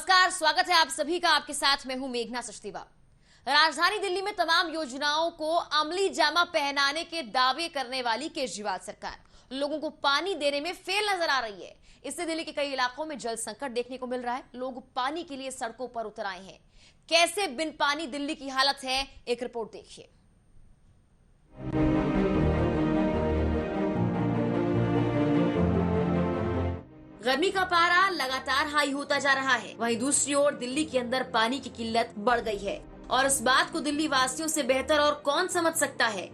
नमस्कार, स्वागत है आप सभी का। आपके साथ मैं हूं मेघना सचदेवा। राजधानी दिल्ली में तमाम योजनाओं को अमली जामा पहनाने के दावे करने वाली केजरीवाल सरकार लोगों को पानी देने में फेल नजर आ रही है। इससे दिल्ली के कई इलाकों में जल संकट देखने को मिल रहा है। लोग पानी के लिए सड़कों पर उतर आए हैं। कैसे बिन पानी दिल्ली की हालत है, एक रिपोर्ट देखिए। गर्मी का पारा लगातार हाई होता जा रहा है। वहीं दूसरी ओर दिल्ली के अंदर पानी की किल्लत बढ़ गई है और इस बात को दिल्ली वासियों से बेहतर और कौन समझ सकता है।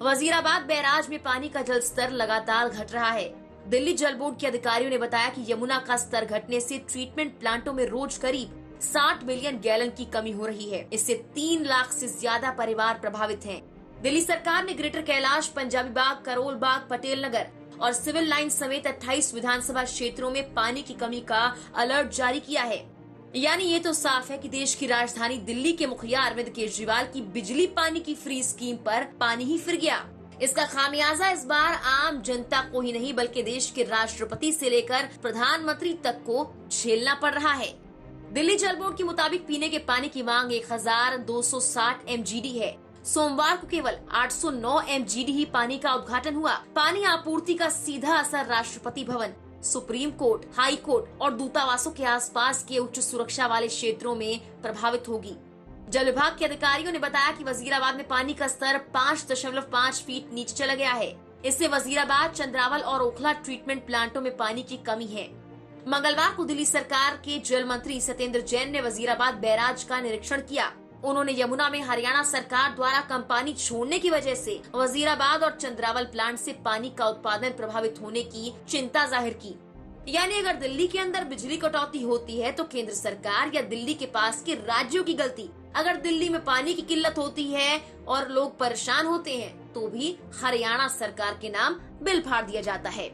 वजीराबाद बैराज में पानी का जल स्तर लगातार घट रहा है। दिल्ली जल बोर्ड के अधिकारियों ने बताया कि यमुना का स्तर घटने से ट्रीटमेंट प्लांटों में रोज करीब 60 मिलियन गैलन की कमी हो रही है। इससे 3 लाख से ज्यादा परिवार प्रभावित हैं। दिल्ली सरकार ने ग्रेटर कैलाश, पंजाबी बाग, करोल बाग, पटेल नगर और सिविल लाइन समेत 28 विधानसभा क्षेत्रों में पानी की कमी का अलर्ट जारी किया है। यानी ये तो साफ है कि देश की राजधानी दिल्ली के मुखिया अरविंद केजरीवाल की बिजली पानी की फ्री स्कीम पर पानी ही फिर गया। इसका खामियाजा इस बार आम जनता को ही नहीं बल्कि देश के राष्ट्रपति से लेकर प्रधानमंत्री तक को झेलना पड़ रहा है। दिल्ली जल बोर्ड के मुताबिक पीने के पानी की मांग 1260 MGD है। सोमवार को केवल 809 MGD ही पानी का उद्घाटन हुआ। पानी आपूर्ति का सीधा असर Rashtrapati Bhavan, supreme court, high court और दूतावासों के आसपास के उच्च सुरक्षा वाले क्षेत्रों में प्रभावित होगी। जल विभाग के अधिकारियों ने बताया कि वजीराबाद में पानी का स्तर 5.5 फीट नीचे चला गया है। इससे वजीराबाद, चंद्रावल और ओखला ट्रीटमेंट प्लांटों में पानी की कमी है। मंगलवार को दिल्ली सरकार के जल मंत्री सत्येंद्र जैन ने वजीराबाद बैराज का निरीक्षण किया। उन्होंने यमुना में हरियाणा सरकार द्वारा कम पानी छोड़ने की वजह से वजीराबाद और चंद्रावल प्लांट से पानी का उत्पादन प्रभावित होने की चिंता जाहिर की। यानी अगर दिल्ली के अंदर बिजली कटौती होती है तो केंद्र सरकार या दिल्ली के पास के राज्यों की गलती। अगर दिल्ली में पानी की किल्लत होती है और लोग परेशान होते हैं तो भी हरियाणा सरकार के नाम बिल फाड़ दिया जाता है।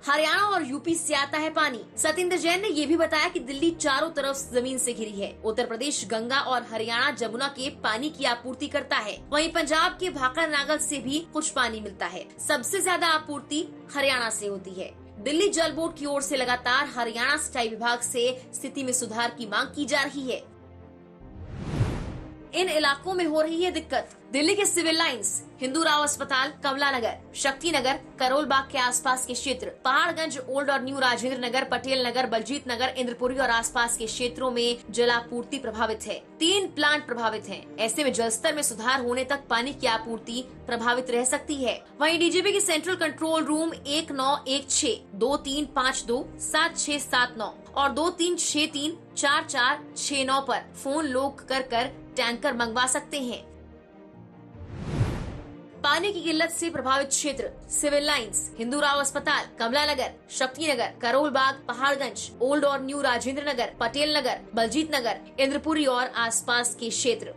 हरियाणा और यूपी से आता है पानी। सत्येंद्र जैन ने ये भी बताया कि दिल्ली चारों तरफ जमीन से घिरी है। उत्तर प्रदेश गंगा और हरियाणा जमुना के पानी की आपूर्ति करता है। वहीं पंजाब के भाखड़ नागल से भी कुछ पानी मिलता है। सबसे ज्यादा आपूर्ति हरियाणा से होती है। दिल्ली जल बोर्ड की ओर से लगातार हरियाणा सिंचाई विभाग से स्थिति में सुधार की मांग की जा रही है। इन इलाकों में हो रही है दिक्कत। दिल्ली के सिविल लाइंस, हिंदू राव अस्पताल, कमला नगर, शक्ति नगर, करोल बाग के आसपास के क्षेत्र, पहाड़गंज, ओल्ड और न्यू राजेंद्र नगर, पटेल नगर, बलजीत नगर, इंद्रपुरी और आसपास के क्षेत्रों में जलापूर्ति प्रभावित है। 3 प्लांट प्रभावित हैं। ऐसे में जलस्तर में सुधार होने तक पानी की आपूर्ति प्रभावित रह सकती है। वहीं डीजीपी की सेंट्रल कंट्रोल रूम 1916 2352 7679 और 2363 4469 पर फोन लोग कर टैंकर मंगवा सकते हैं। पानी की किल्लत से प्रभावित क्षेत्र सिविल लाइंस, हिंदू राव अस्पताल, कमला नगर, शक्ति नगर, करोल बाग, पहाड़गंज, ओल्ड और न्यू राजेंद्र नगर, पटेल नगर, बलजीत नगर, इंद्रपुरी और आसपास के क्षेत्र।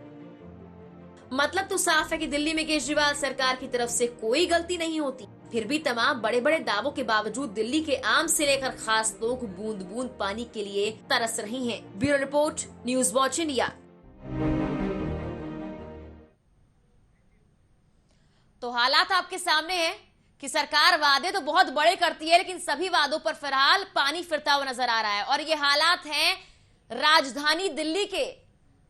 मतलब तो साफ है कि दिल्ली में केजरीवाल सरकार की तरफ से कोई गलती नहीं होती। फिर भी तमाम बड़े बड़े दावों के बावजूद दिल्ली के आम से लेकर खास लोग बूंद बूंद पानी के लिए तरस रहे हैं। Bureau report, news watch India. तो हालात आपके सामने हैं कि सरकार वादे तो बहुत बड़े करती है लेकिन सभी वादों पर फिलहाल पानी फिरता हुआ नजर आ रहा है। और ये हालात हैं राजधानी दिल्ली के,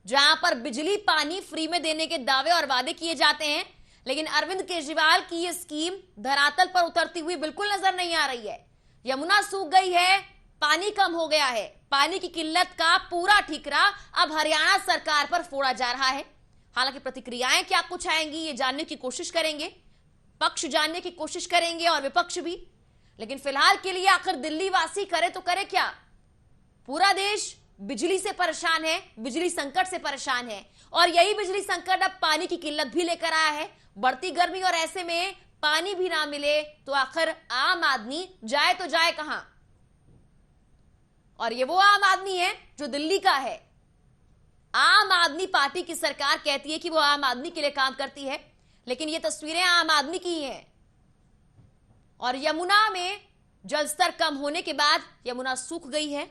जहां पर बिजली पानी फ्री में देने के दावे और वादे किए जाते हैं लेकिन अरविंद केजरीवाल की ये स्कीम धरातल पर उतरती हुई बिल्कुल नजर नहीं आ रही है। यमुना सूख गई है, पानी कम हो गया है। पानी की किल्लत का पूरा ठिकरा अब हरियाणा सरकार पर फोड़ा जा रहा है। हालांकि प्रतिक्रियाएं क्या कुछ आएंगी ये जानने की कोशिश करेंगे, पक्ष जानने की कोशिश करेंगे और विपक्ष भी। लेकिन फिलहाल के लिए आखिर दिल्ली वासी करे तो करे क्या? पूरा देश बिजली से परेशान है, बिजली संकट से परेशान है और यही बिजली संकट अब पानी की किल्लत भी लेकर आया है। बढ़ती गर्मी और ऐसे में पानी भी ना मिले तो आखिर आम आदमी जाए तो जाए कहां? और ये वो आम आदमी है जो दिल्ली का है। आम आदमी पार्टी की सरकार कहती है कि वो आम आदमी के लिए काम करती है लेकिन ये तस्वीरें आम आदमी की ही हैं। और यमुना में जलस्तर कम होने के बाद यमुना सूख गई है।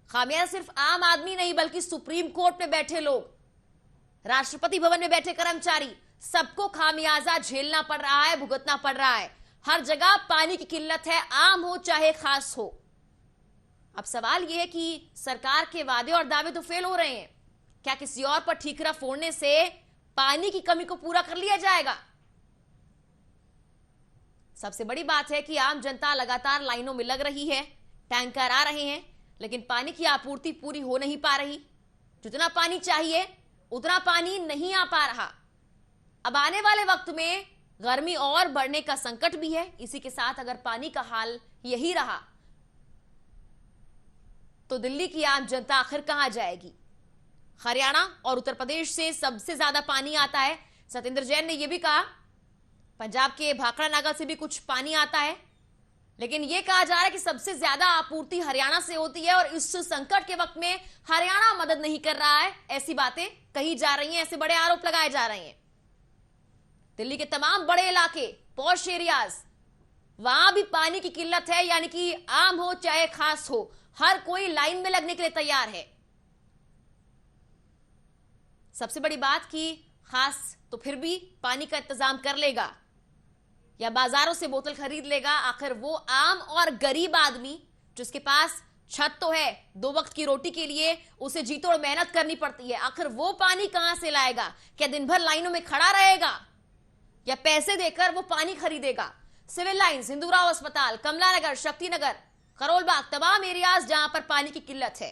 खामियाजा सिर्फ आम आदमी नहीं बल्कि सुप्रीम कोर्ट में बैठे लोग, राष्ट्रपति भवन में बैठे कर्मचारी, सबको खामियाजा झेलना पड़ रहा है, भुगतना पड़ रहा है। हर जगह पानी की किल्लत है, आम हो चाहे खास हो। अब सवाल यह है कि सरकार के वादे और दावे तो फेल हो रहे हैं, क्या किसी और पर ठीकरा फोड़ने से पानी की कमी को पूरा कर लिया जाएगा? सबसे बड़ी बात है कि आम जनता लगातार लाइनों में लग रही है, टैंकर आ रहे हैं, लेकिन पानी की आपूर्ति पूरी हो नहीं पा रही। जितना पानी चाहिए उतना पानी नहीं आ पा रहा। अब आने वाले वक्त में गर्मी और बढ़ने का संकट भी है। इसी के साथ अगर पानी का हाल यही रहा तो दिल्ली की आम जनता आखिर कहां जाएगी? हरियाणा और उत्तर प्रदेश से सबसे ज्यादा पानी आता है। सत्येंद्र जैन ने यह भी कहा पंजाब के भाखड़ा नागा से भी कुछ पानी आता है, लेकिन यह कहा जा रहा है कि सबसे ज्यादा आपूर्ति हरियाणा से होती है और इस संकट के वक्त में हरियाणा मदद नहीं कर रहा है। ऐसी बातें कही जा रही हैं, ऐसे बड़े आरोप लगाए जा रहे हैं। दिल्ली के तमाम बड़े इलाके, पॉश एरियाज, वहां भी पानी की किल्लत है, यानी कि आम हो चाहे खास हो, हर कोई लाइन में लगने के लिए तैयार है। सबसे बड़ी बात कि खास तो फिर भी पानी का इंतजाम कर लेगा या बाजारों से बोतल खरीद लेगा। आखिर वो आम और गरीब आदमी जिसके पास छत तो है, 2 वक्त की रोटी के लिए उसे जी तोड़ मेहनत करनी पड़ती है, आखिर वो पानी कहां से लाएगा? क्या दिन भर लाइनों में खड़ा रहेगा या पैसे देकर वो पानी खरीदेगा? सिविल लाइंस, हिंदूराव अस्पताल, कमला नगर, शक्ति नगर, करोल बाग, तमाम एरियाज जहां पर पानी की किल्लत है।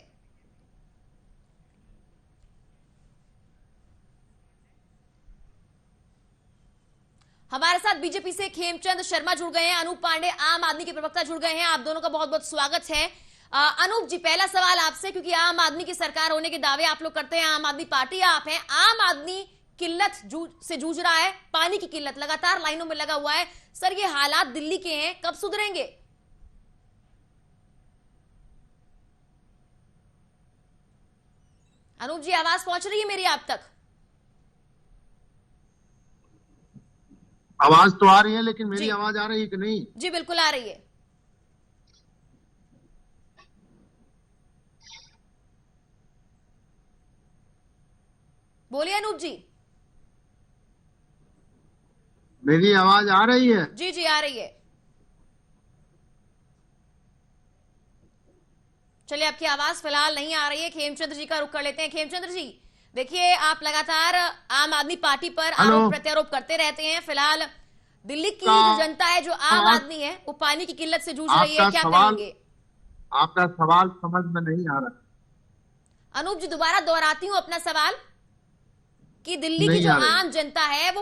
हमारे साथ बीजेपी से खेमचंद शर्मा जुड़ गए हैं, अनूप पांडे आम आदमी के प्रवक्ता जुड़ गए हैं। आप दोनों का बहुत बहुत स्वागत है। अनूप जी, पहला सवाल आपसे, क्योंकि आम आदमी की सरकार होने के दावे आप लोग करते हैं, आम आदमी पार्टी आप हैं, आम आदमी किल्लत से जूझ रहा है, पानी की किल्लत, लगातार लाइनों में लगा हुआ है। सर, ये हालात दिल्ली के हैं, कब सुधरेंगे? अनूप जी, आवाज पहुंच रही है मेरी आप तक? आवाज तो आ रही है, लेकिन मेरी आवाज आ रही है कि नहीं? जी बिल्कुल आ रही है। बोलिए अनूप जी। मेरी आवाज आ रही है? जी जी आ रही है। चलिए, आपकी आवाज फिलहाल नहीं आ रही है। खेमचंद्र जी का रुख कर लेते हैं। खेमचंद्र जी, देखिए, आप लगातार आम आदमी पार्टी पर आरोप प्रत्यारोप करते रहते हैं। फिलहाल दिल्ली की जो जनता है, जो आम आदमी है, वो पानी की किल्लत से जूझ रही है, क्या कहेंगे? आपका सवाल समझ में नहीं आ रहा। अनूप जी, दोबारा दोहराती हूँ अपना सवाल कि दिल्ली की जो आम जनता है वो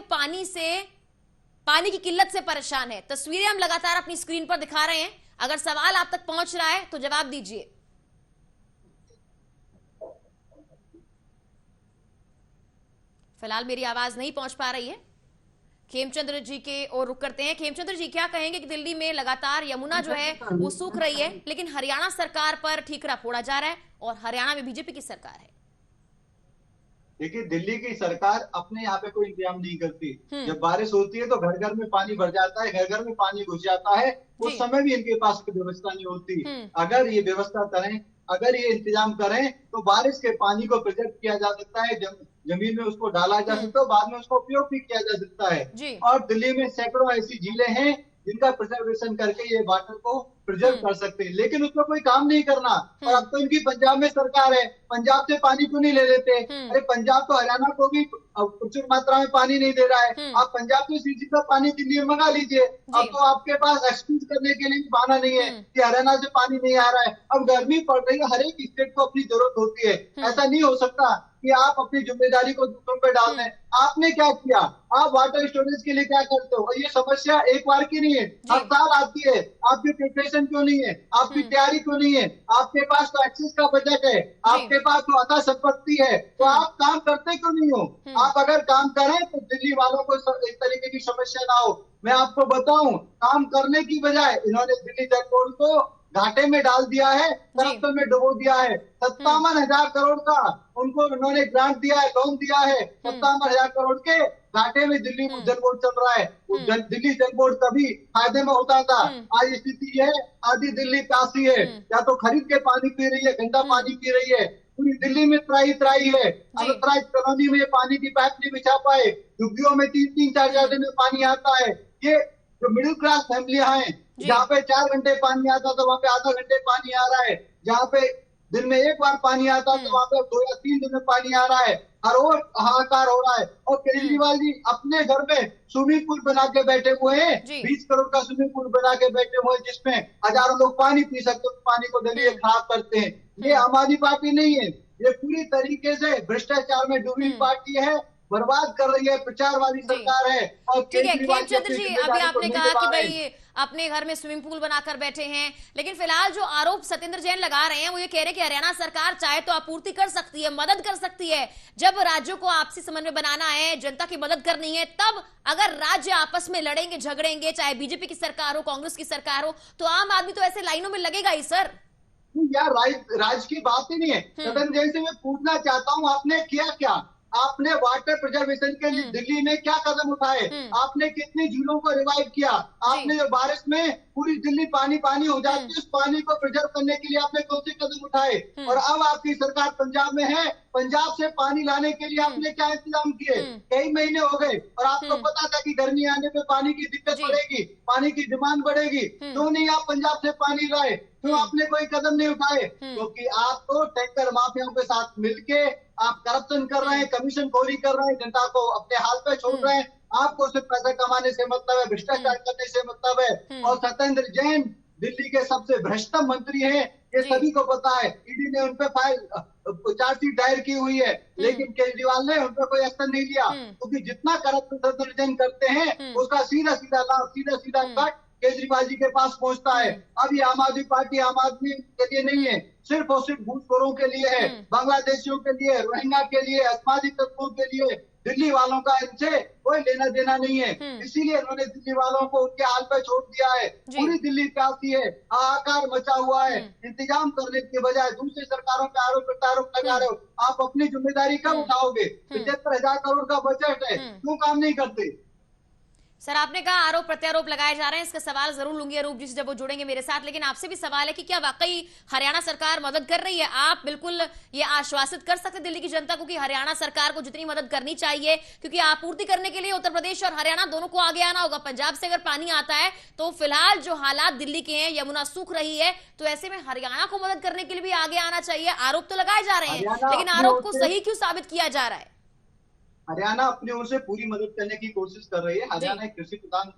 पानी की किल्लत से परेशान है। तस्वीरें हम लगातार अपनी स्क्रीन पर दिखा रहे हैं, अगर सवाल आप तक पहुंच रहा है तो जवाब दीजिए। फिलहाल मेरी आवाज नहीं पहुंच पा रही है। खेमचंद्र जी के और रुक करते हैं। खेमचंद्र जी, क्या कहेंगे कि दिल्ली में लगातार यमुना जो है वो सूख रही है, लेकिन हरियाणा सरकार पर ठीकरा फोड़ा जा रहा है और हरियाणा में बीजेपी की सरकार है। देखिए, दिल्ली की सरकार अपने यहाँ पे कोई इंतजाम नहीं करती। जब बारिश होती है तो घर घर में पानी भर जाता है, घर घर में पानी घुस जाता है, उस समय भी इनके पास कोई व्यवस्था नहीं होती। अगर ये व्यवस्था करें, अगर ये इंतजाम करें तो बारिश के पानी को प्रिजर्व किया जा सकता है, जमीन में उसको डाला जा सकता है, बाद में उसका उपयोग भी किया जा सकता है। और दिल्ली में सैकड़ों ऐसी झीलें हैं जिनका प्रिजर्वेशन करके ये वाटर को प्रिजर्व कर सकते हैं, लेकिन उसमें कोई काम नहीं करना। और अब तो इनकी पंजाब में सरकार है, पंजाब से पानी क्यों नहीं ले लेते? अरे पंजाब तो हरियाणा को भी प्रचुर मात्रा में पानी नहीं दे रहा है। आप पंजाब के सीजी का पानी दिल्ली में मंगा लीजिए। अब तो आपके पास एक्सक्यूज करने के लिए बहाना नहीं है कि हरियाणा से पानी नहीं आ रहा है। अब गर्मी पड़ रही है, हर एक स्टेट को अपनी जरूरत होती है। ऐसा नहीं हो सकता कि आप अपनी जिम्मेदारी को दूसरों पे डाल दें। आपने क्या किया? आप वाटर स्टोरेज के लिए क्या करते हो? और ये समस्या एक बार की नहीं है, हर साल आती है। आपकी प्रिपरेशन क्यों नहीं है? आपकी तैयारी क्यों नहीं है? आपके पास तो एक्सेस का बजट है, आपके पास तो अथा संपत्ति है, तो आप काम करते क्यों नहीं हो? आप अगर काम करें तो दिल्ली वालों को इस तरीके की समस्या ना हो। मैं आपको बताऊं, काम करने की बजाय इन्होंने दिल्ली जल बोर्ड को घाटे में डाल दिया है, करप्शन में डुबो दिया है। 57,000 करोड़ का उनको उन्होंने ग्रांट दिया है, लोन दिया है। 57,000 करोड़ के घाटे में दिल्ली जल बोर्ड चल रहा है। दिल्ली जल बोर्ड कभी फायदे में होता था, आज स्थिति है आधी दिल्ली प्यासी है, या तो खरीद के पानी पी रही है, गंदा पानी पी रही है। पूरी दिल्ली में त्राही है। अनथराइज्ड कॉलोनी में पानी की पाइप नहीं बिछा पाए, झुग्गियों में 3-3, 4-4 दिन में पानी आता है। ये जो मिडिल क्लास फैमिलियां हैं, जहाँ पे 4 घंटे पानी आता था वहाँ पे आधा घंटे पानी आ रहा है, जहाँ पे दिन में एक बार पानी आता तो वहाँ पे 2 या 3 दिन में पानी आ रहा है। हर रोज हाहाकार हो रहा है। और केजरीवाल जी अपने घर में स्विमिंग पूल बना के बैठे हुए हैं, 20 करोड़ का स्विमिंग पूल बना के बैठे हुए हैं जिसमें हजारों लोग पानी पी सकते हैं, पानी को दिल्ली खराब करते हैं। ये आम आदमी पार्टी नहीं है, ये पूरी तरीके से भ्रष्टाचार में डूबी पार्टी है, बर्बाद कर रही है, प्रचारवादी सरकार है। और ठीक है केजरीवाल खेमचंद्र जी, अभी आपने कहा कि भाई अपने घर में स्विमिंग पूल बनाकर बैठे हैं, लेकिन फिलहाल जो आरोप सत्येंद्र जैन लगा रहे हैं वो ये कह रहे हैं कि हरियाणा सरकार चाहे तो आपूर्ति कर सकती है, मदद कर सकती है। जब राज्यों को आपसी समन्वय बनाना है, जनता की मदद करनी है, तब अगर राज्य आपस में लड़ेंगे झगड़ेंगे, चाहे बीजेपी की सरकार हो कांग्रेस की सरकार हो, तो आम आदमी तो ऐसे लाइनों में लगेगा ही सर। यार राज की बात ही नहीं है। सत्येंद्र जैन से मैं पूछना चाहता हूँ, आपने किया क्या? आपने वाटर प्रिजर्वेशन के लिए दिल्ली में क्या कदम उठाए? आपने कितनी झीलों को रिवाइव किया? आपने जो बारिश में पूरी दिल्ली पानी पानी हो जाती है, उस पानी को प्रिजर्व करने के लिए आपने कौन से कदम उठाए? और अब आपकी सरकार पंजाब में है, पंजाब से पानी लाने के लिए आपने क्या इंतजाम किए? कई महीने हो गए और आपको पता था कि गर्मी आने पे पानी की दिक्कत बढ़ेगी, पानी की डिमांड बढ़ेगी, क्यों नहीं आप पंजाब से पानी लाए? क्यों आपने कोई कदम नहीं उठाए? क्योंकि आप तो टैंकर माफियाओं के साथ मिलके आप करप्शन कर रहे हैं, कमीशन खोरी कर रहे हैं, जनता को अपने हाल पे छोड़ रहे हैं। आपको सिर्फ पैसा कमाने से मतलब है, भ्रष्टाचार करने से मतलब है। और सत्येंद्र जैन दिल्ली के सबसे भ्रष्टम मंत्री हैं, ये सभी को पता है। ईडी ने उनपे चार्जशीट दायर की हुई है, लेकिन केजरीवाल ने उन पर कोई एक्शन नहीं लिया, क्योंकि जितना करप्शन सत्येंद्र जैन करते हैं उसका सीधा सीधा लाभ, सीधा सीधा कट केजरीवाल जी के पास पहुंचता है। अब ये आम आदमी पार्टी आम आदमी के लिए नहीं है, सिर्फ और सिर्फ घूसखोरों के लिए है, बांग्लादेशियों के लिए, रोहिंग्या के लिए, असामाजिक तत्वों के लिए। दिल्ली वालों का इनसे कोई लेना देना नहीं है, इसीलिए उन्होंने दिल्ली वालों को उनके हाल पे छोड़ दिया है। पूरी दिल्ली प्यासी है, हाहाकार मचा हुआ है। इंतजाम करने के बजाय दूसरी सरकारों पे आरोप प्रत्यारोप लगा रहे हो। आप अपनी जिम्मेदारी कब उठाओगे? 75,000 करोड़ का बजट है, क्यों काम नहीं करते? सर आपने कहा आरोप प्रत्यारोप लगाए जा रहे हैं, इसका सवाल जरूर लूंगी अरूप जी से जब वो जुड़ेंगे मेरे साथ, लेकिन आपसे भी सवाल है कि क्या वाकई हरियाणा सरकार मदद कर रही है? आप बिल्कुल ये आश्वासित कर सकते दिल्ली की जनता को कि हरियाणा सरकार को जितनी मदद करनी चाहिए, क्योंकि आपूर्ति करने के लिए उत्तर प्रदेश और हरियाणा दोनों को आगे आना होगा। पंजाब से अगर पानी आता है तो फिलहाल जो हालात दिल्ली के हैं, यमुना सूख रही है, तो ऐसे में हरियाणा को मदद करने के लिए भी आगे आना चाहिए। आरोप तो लगाए जा रहे हैं, लेकिन आरोप को सही क्यों साबित किया जा रहा है? हरियाणा अपनी ओर से पूरी मदद करने की कोशिश कर रही है। हरियाणा एक कृषि प्रधान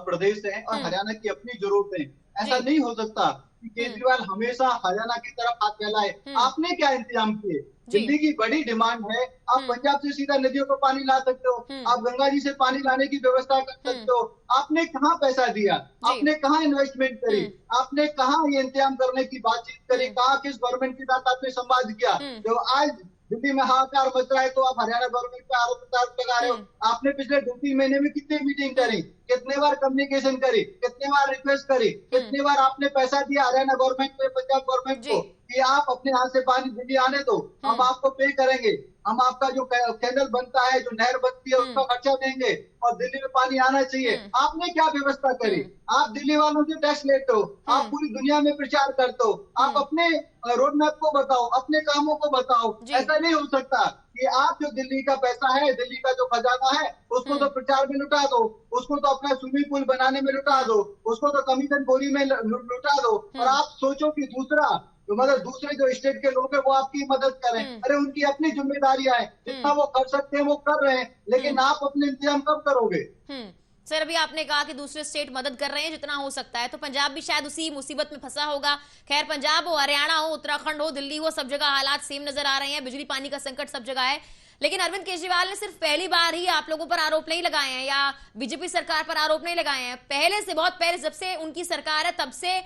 प्रदेश है और हरियाणा की अपनी जरूरत है। ऐसा नहीं हो सकता कि केजरीवाल हमेशा हरियाणा की तरफ हाथ फैलाए। आपने क्या इंतजाम किए? दिल्ली की बड़ी डिमांड है, आप पंजाब से सीधा नदियों को पानी ला सकते हो, आप गंगा जी से पानी लाने की व्यवस्था कर सकते हो। आपने कहाँ पैसा दिया? आपने कहाँ इन्वेस्टमेंट करी? आपने कहाँ ये इंतजाम करने की बातचीत करी? कहाँ किस गवर्नमेंट के साथ आपने संवाद किया? जो आज दिल्ली में हाहाकार मच रहा है तो आप हरियाणा गवर्नमेंट पे आरोप प्रत्यारोप लगा रहे हो। आपने पिछले 2-3 महीने में कितनी मीटिंग करी, कितने बार कम्युनिकेशन करी, कितने बार रिक्वेस्ट करी, कितने बार आपने पैसा दिया हरियाणा गवर्नमेंट को, पंजाब गवर्नमेंट को कि आप अपने हाथ से पानी दिल्ली आने दो, हम आपको पे करेंगे, हम आपका जो कैनल बनता है, जो नहर बनती है, उसका खर्चा देंगे और दिल्ली में पानी आना चाहिए। आपने क्या व्यवस्था करी? आप दिल्ली वालों से टैक्स लेते हो, आप पूरी दुनिया में प्रचार करते हो, आप अपने रोड मैप को बताओ, अपने कामों को बताओ। ऐसा नहीं हो सकता कि आप जो दिल्ली का पैसा है, दिल्ली का जो खजाना है, उसको तो प्रचार में लुटा दो, उसको तो अपना स्विमिंग पूल बनाने में लुटा दो, उसको तो कमीशन खोरी में लुटा दो, और आप सोचो कि दूसरा तो मतलब दूसरे जो स्टेट के लोग हैं वो आपकी मदद करें। अरे उनकी अपनी जिम्मेदारियां हैं, जितना वो कर सकते हैं वो कर रहे हैं, लेकिन आप अपने इंतजाम कब करोगे? सर अभी आपने कहा कि दूसरे स्टेट मदद कर रहे हैं जितना हो सकता है, तो पंजाब भी शायद उसी मुसीबत में फंसा होगा। खैर पंजाब हो, हरियाणा हो, उत्तराखंड हो, दिल्ली हो, सब जगह हालात सेम नजर आ रहे हैं, बिजली पानी का संकट सब जगह है। लेकिन अरविंद केजरीवाल ने सिर्फ पहली बार ही आप लोगों पर आरोप नहीं लगाए हैं या बीजेपी सरकार पर आरोप नहीं लगाए हैं, पहले से, बहुत पहले, जब से उनकी सरकार है तब से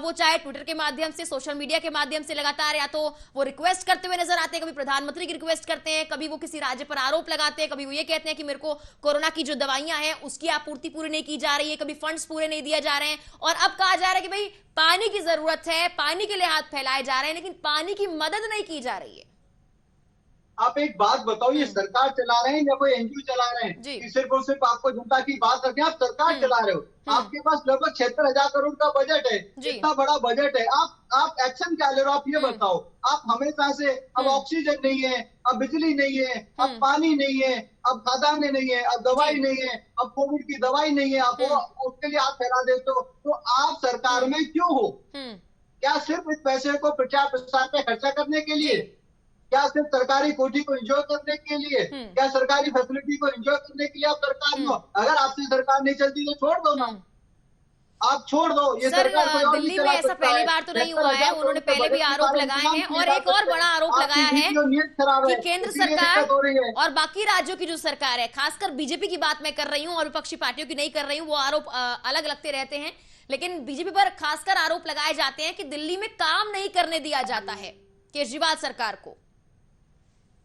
वो चाहे ट्विटर के माध्यम से, सोशल मीडिया के माध्यम से लगातार या तो वो रिक्वेस्ट करते हुए नजर आते हैं, कभी प्रधानमंत्री की रिक्वेस्ट करते हैं, कभी वो किसी राज्य पर आरोप लगाते हैं, कभी वो ये कहते हैं कि मेरे को कोरोना की जो दवाइयां हैं उसकी आपूर्ति पूरी नहीं की जा रही है, कभी फंड्स पूरे नहीं दिए जा रहे हैं, और अब कहा जा रहा है कि भाई पानी की जरूरत है, पानी के लिए हाथ फैलाए जा रहे हैं, लेकिन पानी की मदद नहीं की जा रही है। आप एक बात बताओ, ये सरकार चला रहे हैं या कोई एनजीओ चला रहे हैं जी। कि सिर्फ और सिर्फ आपको जनता की बात रखें? आप सरकार चला रहे हो, आपके पास लगभग 76,000 करोड़ का बजट है, इतना बड़ा बजट है, आप एक्शन क्या ले रहे हो? आप ये बताओ। आप हमेशा से अब ऑक्सीजन नहीं है, अब बिजली नहीं है, अब पानी नहीं है, अब खदानें नहीं है, अब दवाई नहीं है, अब कोविड की दवाई नहीं है, आप उसके लिए आप फैला देते हो। तो आप सरकार में क्यों हो? क्या सिर्फ इस पैसे को प्रचार प्रसार पे खर्चा करने के लिए? क्या सिर्फ सरकारी कोठी को एंजॉय करने के लिए? क्या सरकारी फैसिलिटी को एंजॉय करने के लिए आप सरकार में हो? अगर आपसे सरकार नहीं चलती तो छोड़ दो ना, आप छोड़ दो। ये सर, सरकार कोई और दिल्ली में ऐसा पहली बार तो नहीं हुआ है, उन्होंने पहले भी आरोप लगाए हैं और एक और बड़ा आरोप लगाया है कि केंद्र सरकार और बाकी राज्यों की जो सरकार है, खासकर बीजेपी की बात मैं कर रही हूँ और विपक्षी पार्टियों की नहीं कर रही हूँ, वो आरोप अलग लगते रहते हैं, लेकिन बीजेपी पर खासकर आरोप लगाए जाते हैं कि दिल्ली में काम नहीं करने दिया जाता है केजरीवाल सरकार को।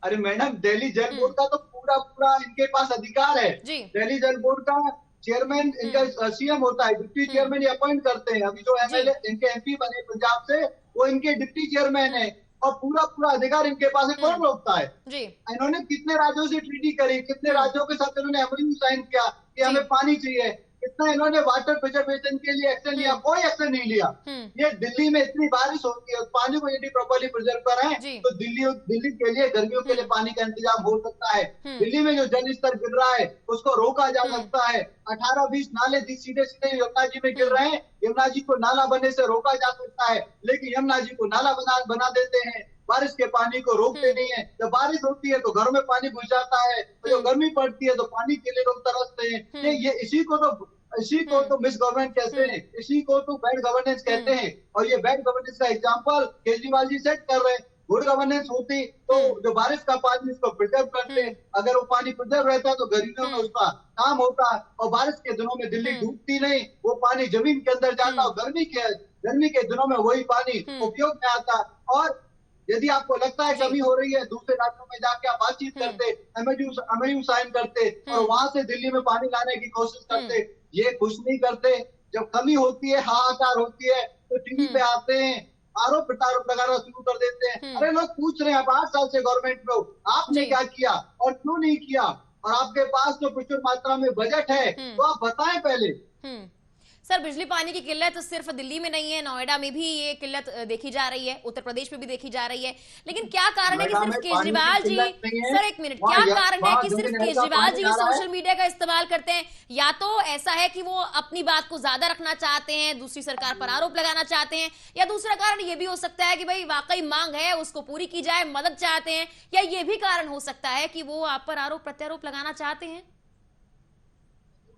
अरे मैडम, दिल्ली जल बोर्ड का तो पूरा पूरा इनके पास अधिकार है। दिल्ली जल बोर्ड का चेयरमैन इनका सीएम होता है, डिप्टी चेयरमैन अपॉइंट करते हैं। अभी जो एमएलए इनके एमपी बने पंजाब से, वो इनके डिप्टी चेयरमैन है और पूरा पूरा अधिकार इनके पास है। कौन रोकता है? इन्होंने कितने राज्यों से ट्रीटी करी, कितने राज्यों के साथ इन्होंने एमओयू साइन किया कि हमें पानी चाहिए, कितना इन्होंने वाटर प्रिजर्वेशन के लिए एक्शन लिया? कोई एक्शन नहीं लिया। ये दिल्ली में इतनी बारिश होती है, पानी को यदि प्रॉपर्ली प्रिजर्व करें तो दिल्ली के लिए गर्मियों के लिए पानी का इंतजाम हो सकता है। दिल्ली में जो जल स्तर गिर रहा है उसको रोका जा सकता है। 18-20 नाले सीधे सीधे यमुना जी में गिर रहे हैं, यमुना जी को नाला बनने से रोका जा सकता है, लेकिन यमुना जी को नाला बना देते हैं, बारिश के पानी को रोकते नहीं है। जब बारिश होती है तो घरों में पानी घुस जाता है, तो जब गर्मी पड़ती है तो पानी के लिए लोग तरसते हैं। ये इसी को तो मिस गवर्नमेंट कहते हैं, इसी को तो बैड गवर्नेंस कहते हैं। और ये बैड गवर्नेंस का एग्जांपल केजरीवाल जी सेट कर रहे हैं। गुड गवर्नेंस होती तो जो बारिश का पानी उसको प्रिजर्व करते, अगर वो पानी प्रिजर्व रहता तो गर्मियों में उसका काम होता और बारिश के दिनों में दिल्ली डूबती नहीं, वो पानी जमीन के अंदर जाता और गर्मी के दिनों में वही पानी उपयोग में आता। और यदि आपको लगता है कमी हो रही है, दूसरे राज्यों में जाके आप बातचीत करते, एमओयू साइन करते और वहां से दिल्ली में पानी लाने की कोशिश करते। ये कुछ नहीं करते। जब कमी होती है, हाहाकार होती है, तो टीवी पे आते हैं, आरोप प्रत्यारोप लगाना शुरू कर देते हैं। अरे लोग पूछ रहे हैं, आप 8 साल से गवर्नमेंट में हो, आपने क्या किया और क्यों नहीं किया? और आपके पास जो प्रचुर मात्रा में बजट है तो आप बताएं पहले। सर, बिजली पानी की किल्लत सिर्फ दिल्ली में नहीं है, नोएडा में भी ये किल्लत देखी जा रही है, उत्तर प्रदेश में भी देखी जा रही है, लेकिन क्या कारण है कि सिर्फ केजरीवाल जी, सर एक मिनट, क्या कारण है कि सिर्फ केजरीवाल जी सोशल मीडिया का इस्तेमाल करते हैं? या तो ऐसा है कि वो अपनी बात को ज्यादा रखना चाहते हैं, दूसरी सरकार पर आरोप लगाना चाहते हैं, या दूसरा कारण ये भी हो सकता है कि भाई वाकई मांग है, उसको पूरी की जाए, मदद चाहते हैं, या ये भी कारण हो सकता है कि वो आप पर आरोप प्रत्यारोप लगाना चाहते हैं?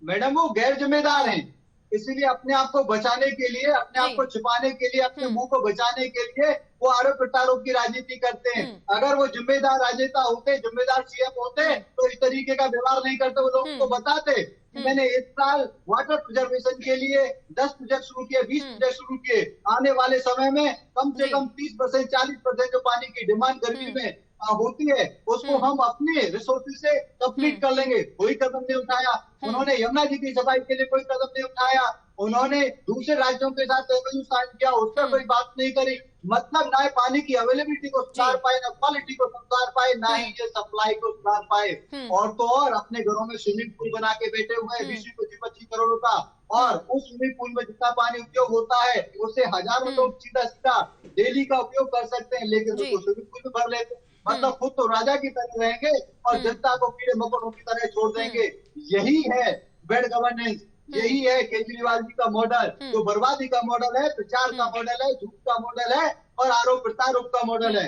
मैडम, वो गैर जिम्मेदार हैं, इसीलिए अपने आप को बचाने के लिए, अपने आप को छुपाने के लिए, अपने मुंह को बचाने के लिए वो आरोप प्रत्यारोप की राजनीति करते हैं। अगर वो जिम्मेदार राजनेता होते, जिम्मेदार सीएम होते तो इस तरीके का व्यवहार नहीं करते। वो लोगों को बताते मैंने इस साल वाटर प्रिजर्वेशन के लिए 10 प्रोजेक्ट शुरू किए, 20 प्रोजेक्ट शुरू किए। आने वाले समय में कम से कम 30%, 40% जो पानी की डिमांड गर्मी में होती है उसको हम अपने रिसोर्सेज से कंप्लीट कर लेंगे। कोई कदम नहीं उठाया उन्होंने। यमुना जी की सफाई के लिए कोई कदम नहीं उठाया उन्होंने। दूसरे राज्यों के साथ एमओयू साइन किया, उस पर कोई बात नहीं करी। मतलब ना पानी की अवेलेबिलिटी को सुधार पाए, ना क्वालिटी को सुधार पाए, ना ही ये सप्लाई को सुधार पाए। और तो और अपने घरों में स्विमिंग पूल बना के बैठे हुए हैं 20-25 करोड़ का, और उस स्विमिंग पूल में जितना पानी उपयोग होता है उससे हजारों लोग सीधा डेली का उपयोग कर सकते हैं, लेकिन उसको स्विमिंग पूल में भर लेते। मतलब खुद तो राजा की तरह रहेंगे और जनता को कीड़े मकोड़ों की तरह छोड़ देंगे। यही है बैड गवर्नेंस, यही है केजरीवाल जी का मॉडल, जो बर्बादी का मॉडल है, प्रचार का मॉडल है, झूठ का मॉडल है और आरोप प्रत्यारोप का मॉडल है।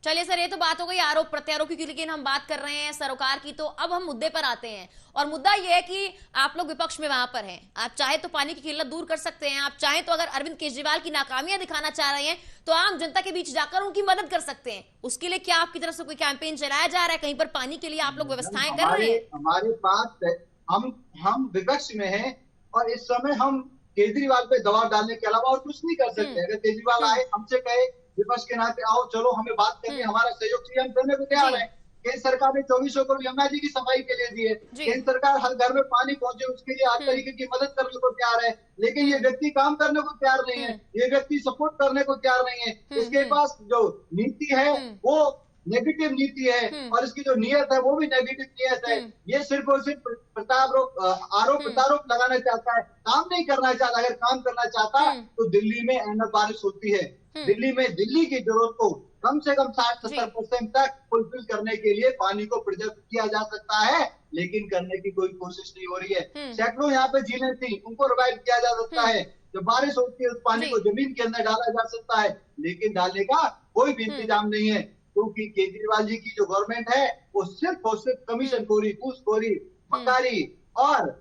चलिए सर, ये तो बात हो गई आरोप प्रत्यारोप की, लेकिन हम बात कर रहे हैं सरोकार की, तो अब हम मुद्दे पर आते हैं। और मुद्दा ये है कि आप लोग विपक्ष में वहां पर हैं, आप चाहे तो पानी की किल्लत दूर कर सकते हैं, आप चाहे तो अगर अरविंद केजरीवाल की नाकामियां दिखाना चाह रहे हैं तो आम जनता के बीच जाकर उनकी मदद कर सकते हैं। उसके लिए क्या आपकी तरफ से कोई कैंपेन चलाया जा रहा है? कहीं पर पानी के लिए आप लोग व्यवस्थाएं कर रहे हैं? हमारे पास हम विपक्ष में हैं और इस समय हम केजरीवाल पे दबाव डालने के अलावा और कुछ नहीं कर सकते। अगर केजरीवाल आए हमसे कहे विपक्ष के नाते आओ चलो हमें बात करके हमारा सहयोग चाहिए, हम करने को तैयार है। केंद्र सरकार ने 2400 करोड़ यमुना जी की सफाई के लिए दिए, केंद्र सरकार हर घर में पानी पहुंचे उसके लिए हर तरीके की मदद करने को तैयार है, लेकिन ये व्यक्ति काम करने को तैयार नहीं है, ये व्यक्ति सपोर्ट करने को तैयार नहीं है। इसके पास जो नीति है वो नेगेटिव नीति है और इसकी जो नियत है वो भी नेगेटिव नियत है। ये सिर्फ और सिर्फ आरोप प्रत्यारोप लगाना चाहता है, काम नहीं करना चाहता। अगर काम करना चाहता तो दिल्ली में एनफ बारिश होती है। दिल्ली में दिल्ली की जरूरत को कम से कम 60-70% तक फुलफिल करने के लिए पानी को प्रिजर्व किया जा सकता है, लेकिन करने की कोई कोशिश नहीं हो रही है। सैकड़ों यहाँ पे झीलें थी, उनको रिवाइव किया जा सकता है। जब बारिश होती है उस पानी को जमीन के अंदर डाला जा सकता है, लेकिन डालने का कोई भी इंतजाम नहीं है, क्योंकि केजरीवाल जी की जो गवर्नमेंट है वो सिर्फ और सिर्फ कमीशनखोरी, घूसखोरी, मक्कारी और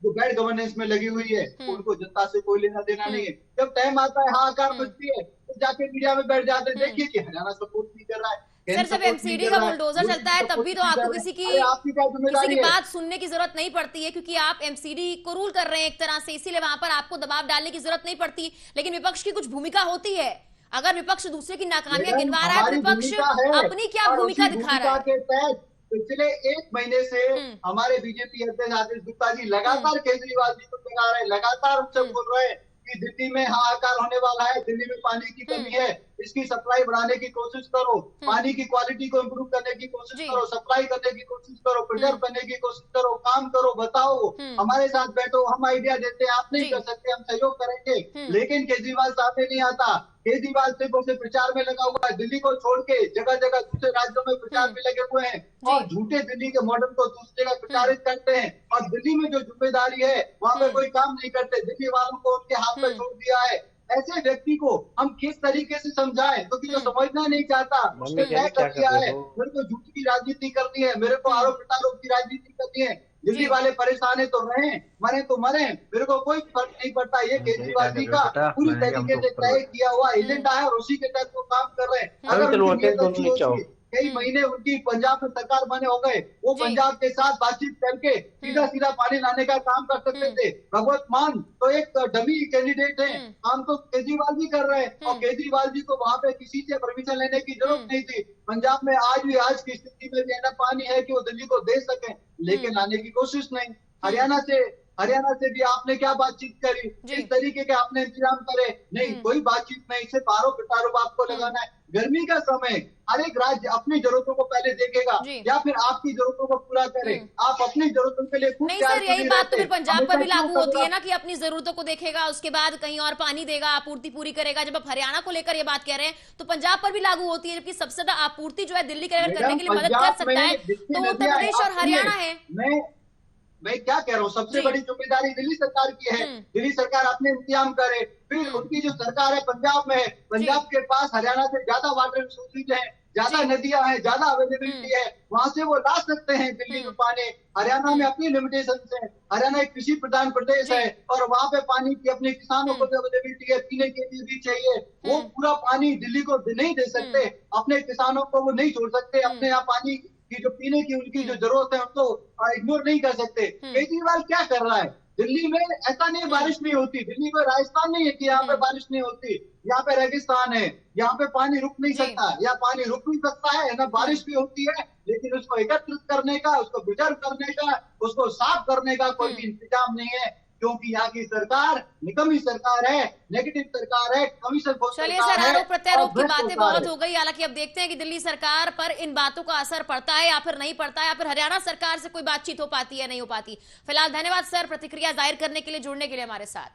जो बैड गवर्नेंस में लगी हुई है, उनको जनता से कोई लेना देना नहीं है। जब टाइम आता है, हाहाकार मचती है, तो जाके मीडिया में बैठ जाते हैं, देखिए कि हरियाणा सपोर्ट नहीं कर रहा है। सर, जब एमसीडी का बुलडोजर चलता है तब भी तो आपको किसी की बात सुनने की जरूरत नहीं पड़ती है, क्योंकि आप एमसीडी को रूल कर रहे हैं एक तरह से, इसीलिए वहां पर आपको दबाव डालने की जरूरत नहीं पड़ती। लेकिन विपक्ष की कुछ भूमिका होती है। अगर विपक्ष दूसरे की नाकामियां गिनवा रहा है, विपक्ष अपनी क्या भूमिका दिखा रहा है? पिछले 1 महीने से हमारे बीजेपी अध्यक्ष आदित्य गुप्ता जी लगातार केजरीवाल जी को जगा रहे हैं, लगातार उनसे बोल रहे हैं कि दिल्ली में हाहाकार होने वाला है, दिल्ली में पानी की कमी है, इसकी सप्लाई बढ़ाने की कोशिश करो, पानी की क्वालिटी को इम्प्रूव करने की कोशिश करो, सप्लाई करने की कोशिश करो, प्रिजर्व करने की कोशिश करो, काम करो, बताओ, हमारे साथ बैठो, हम आइडिया देते हैं, आप नहीं कर सकते, हम सहयोग करेंगे। लेकिन केजरीवाल सामने नहीं आता। केजरीवाल सिर्फ उसे प्रचार में लगा हुआ है, दिल्ली को छोड़ के जगह जगह दूसरे राज्यों में प्रचार में लगे हुए हैं और झूठे दिल्ली के मॉडल को दूसरी जगह प्रचारित करते हैं, और दिल्ली में जो जिम्मेदारी है वहाँ पे कोई काम नहीं करते, दिल्ली वालों को उनके हाथ में छोड़ दिया है। ऐसे व्यक्ति को हम किस तरीके से समझाएं, क्योंकि जो समझना नहीं चाहता उसने तय कर दिया है, मेरे को झूठ की राजनीति करनी है, मेरे को आरोप प्रत्यारोप की राजनीति करनी है। दिल्ली वाले परेशान है तो रहे, मरे तो मरे, मेरे को कोई फर्क नहीं पड़ता। ये केजरीवाल जी का पूरी तरीके से तय किया हुआ एजेंडा है और उसी के तहत वो काम कर रहे हैं। अगर कई महीने उनकी पंजाब में सरकार बने हो गए, वो पंजाब के साथ बातचीत करके सीधा सीधा पानी लाने का काम कर सकते थे। भगवत मान तो एक डमी कैंडिडेट है, काम तो केजरीवाल जी कर रहे हैं, और केजरीवाल जी को वहाँ पे किसी से परमिशन लेने की जरूरत नहीं थी। पंजाब में आज की स्थिति में भी ऐसा पानी है कि वो दिल्ली को दे सके, लेकिन लाने की कोशिश नहीं। हरियाणा से भी आपने क्या बातचीत करी, इस तरीके के आपने इंतजाम करे? नहीं, कोई बातचीत नहीं, सिर्फ आरोप प्रत्यारोप आपको लगाना है। गर्मी का समय, हर एक राज्य अपनी जरूरतों को पहले देखेगा या फिर आपकी जरूरतों को पूरा करे। आप अपनी जरूरतों के लिए खुद नहीं सर, यही बात तो फिर पंजाब पर भी लागू होती है ना, कि अपनी जरूरतोों को देखेगा, उसके बाद कहीं और पानी देगा, आपूर्ति पूरी करेगा। जब आप हरियाणा को लेकर ये बात कह रहे हैं तो पंजाब पर भी लागू होती है, जबकि सबसे ज्यादा आपूर्ति जो है दिल्ली के करने के लिए मदद कर सकता है तो उत्तर प्रदेश और हरियाणा है। मैं क्या कह रहा हूँ, सबसे बड़ी जिम्मेदारी दिल्ली सरकार की है। दिल्ली सरकार अपने इंतजाम करे। फिर उनकी जो सरकार है पंजाब में है, पंजाब के पास हरियाणा से ज्यादा वाटर रिसोर्सेज है, ज्यादा नदियां हैं, ज्यादा अवेलेबिलिटी है, वहां से वो ला सकते हैं दिल्ली में पानी। हरियाणा में अपनी लिमिटेशन है, हरियाणा एक कृषि प्रधान प्रदेश है और वहाँ पे पानी की अपने किसानों को जो अवेलेबिलिटी है, पीने के लिए भी चाहिए, वो पूरा पानी दिल्ली को नहीं दे सकते, अपने किसानों को वो नहीं छोड़ सकते, अपने यहाँ पानी की जो पीने की उनकी जो जरूरत है उनको इग्नोर नहीं कर सकते। केजरीवाल क्या कर रहा है? दिल्ली में ऐसा नहीं बारिश नहीं होती, दिल्ली में राजस्थान नहीं है कि यहाँ पे बारिश नहीं होती, यहाँ पे रेगिस्तान है, यहाँ पे पानी रुक नहीं सकता, या पानी रुक नहीं सकता है ना, बारिश भी होती है, लेकिन उसको एकत्रित करने का, उसको प्रिजर्व करने का, उसको साफ करने का कोई भी इंतजाम नहीं है, क्योंकि यहाँ की सरकार निकम्मी सरकार है, नेगेटिव सरकार है, कमीशन। चलिए सर, आरोप प्रत्यारोप की बातें बहुत हो गई। हालांकि अब देखते हैं कि दिल्ली सरकार पर इन बातों का असर पड़ता है या फिर नहीं पड़ता है, या फिर हरियाणा सरकार से कोई बातचीत हो पाती है नहीं हो पाती। फिलहाल धन्यवाद सर, प्रतिक्रिया जाहिर करने के लिए, जुड़ने के लिए हमारे साथ।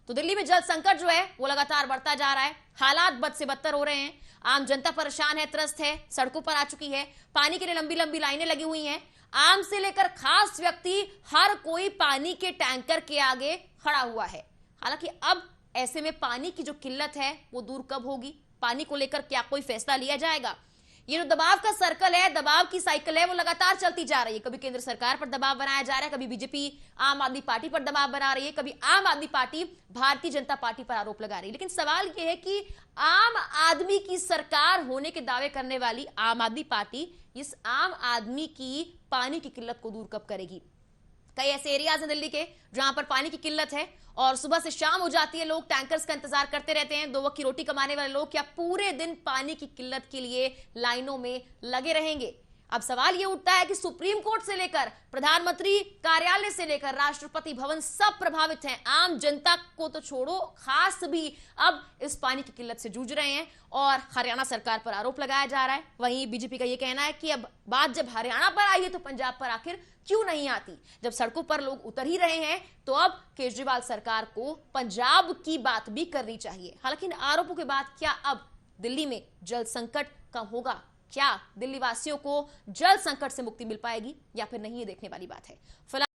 तो दिल्ली में जल संकट जो है वो लगातार बढ़ता जा रहा है, हालात बद से बदतर हो रहे हैं, आम जनता परेशान है, त्रस्त है, सड़कों पर आ चुकी है, पानी के लिए लंबी लंबी लाइनें लगी हुई हैं, आम से लेकर खास व्यक्ति हर कोई पानी के टैंकर के आगे खड़ा हुआ है। हालांकि अब ऐसे में पानी की जो किल्लत है वो दूर कब होगी, पानी को लेकर क्या कोई फैसला लिया जाएगा? ये जो दबाव का सर्कल है, दबाव की साइकिल है, वो लगातार चलती जा रही है। कभी केंद्र सरकार पर दबाव बनाया जा रहा है, कभी बीजेपी आम आदमी पार्टी पर दबाव बना रही है, कभी आम आदमी पार्टी भारतीय जनता पार्टी पर आरोप लगा रही है। लेकिन सवाल यह है कि आम आदमी की सरकार होने के दावे करने वाली आम आदमी पार्टी इस आम आदमी की पानी की किल्लत को दूर कब करेगी? कई ऐसे एरियाज हैं दिल्ली के जहां पर पानी की किल्लत है और सुबह से शाम हो जाती है, लोग टैंकर्स का इंतजार करते रहते हैं। 2 वक्त की रोटी कमाने वाले लोग क्या पूरे दिन पानी की किल्लत के लिए लाइनों में लगे रहेंगे? अब सवाल ये उठता है कि सुप्रीम कोर्ट से लेकर प्रधानमंत्री कार्यालय से लेकर राष्ट्रपति भवन सब प्रभावित हैं। आम जनता को तो छोड़ो, खास भी अब इस पानी की किल्लत से जूझ रहे हैं और हरियाणा सरकार पर आरोप लगाया जा रहा है। वहीं बीजेपी का यह कहना है कि अब बात जब हरियाणा पर आई है तो पंजाब पर आखिर क्यों नहीं आती। जब सड़कों पर लोग उतर ही रहे हैं तो अब केजरीवाल सरकार को पंजाब की बात भी करनी चाहिए। हालांकि इन आरोपों के बाद क्या अब दिल्ली में जल संकट कम होगा? क्या दिल्ली वासियों को जल संकट से मुक्ति मिल पाएगी या फिर नहीं, ये देखने वाली बात है। फिलहाल